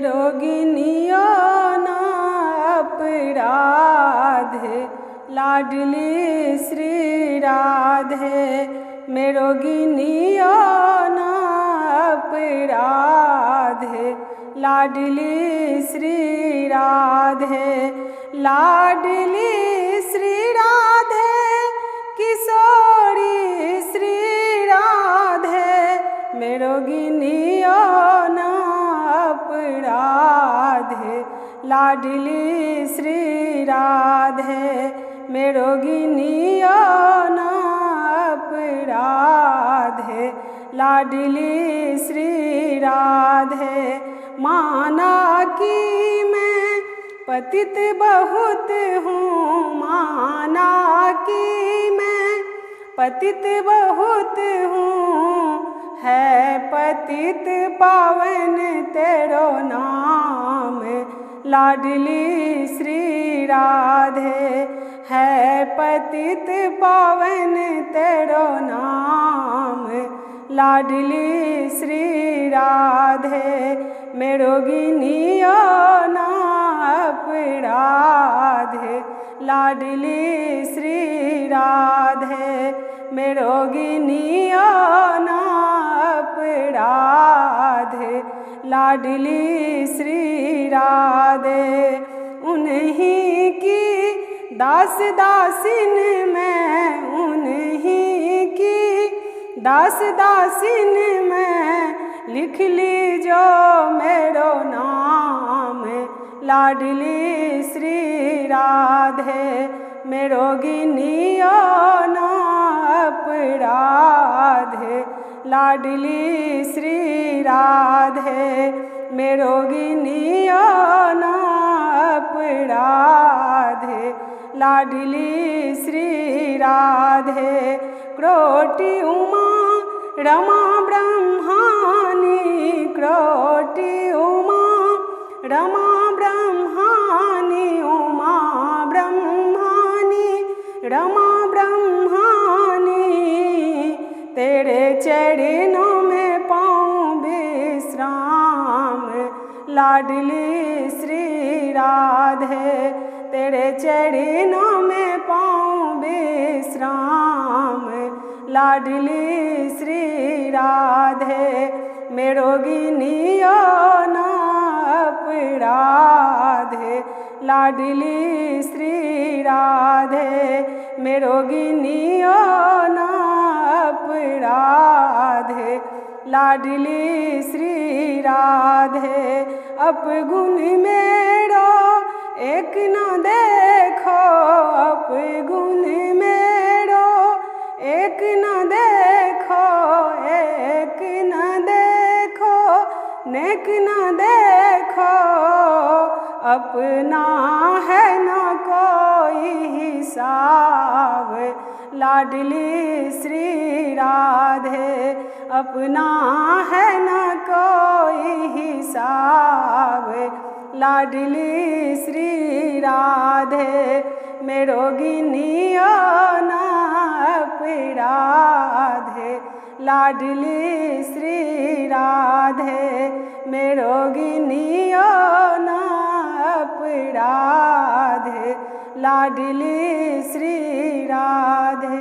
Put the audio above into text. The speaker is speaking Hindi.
रोगिनियो ना अपराधे, लाडली श्री राधे। मैं रोगिनियो ना अपराधे, लाडली श्री राधे। लाडली श्री राधे, किशोरी श्री राधे। मैं रोगिनियो ना अपराधे, लाडली श्री राधे। मैं रोगिनियो ना अपराधे, लाडली श्री राधे। माना कि मैं पतित बहुत हूँ, माना कि मैं पतित बहुत हूँ। है पतित पावन तेरो नाम, लाडली श्री राधे। है पतित पावन तेरो नाम, लाडली श्री राधे। मैं रोगिनियो ना अपराधे, लाडली श्री राधे। मैं रोगिनियो ना अपराधे, लाडली श्री राधे। उन्हीं की दास दासिन मैं, उन्हीं की दास दासिन मैं। लिख लीजो मेरो नाम, लाडली श्री राधे। मैं रोगिनियो ना अपराधे, लाडली श्री राधे। मैं रोगिनियो ना अपराधे, लाडली श्री राधे। क्रोटी उमा रमा ब्रह्मानी, क्रोटी उमा रमा ब्रह्मानी। उमा ब्रह्मानी रमा ब्रह्मानी, तेरे चरणों में पाऊँ विश्राम, लाडली श्री राधे। तेरे चरणों में पाऊँ विश्राम, लाडली श्री राधे। मैं रोगिनियो ना अपराधे, लाडली श्री राधे। मैं रोगिनियो ना अपराधे, लाडली श्री राधे। अपगुण मेरो एक न देखो, अपगुण मेरो एक न देखो। एक न देखो, नेक न देखो। अपना है न कोई हिसाब, लाडली श्री राधे। अपना है न कोई हिसाब, लाडली श्री राधे। मैं रोगिनियो ना अपराधे, लाडली श्री राधे। मैं रोगिनियो ना अपराधे, लाडली श्री राधे।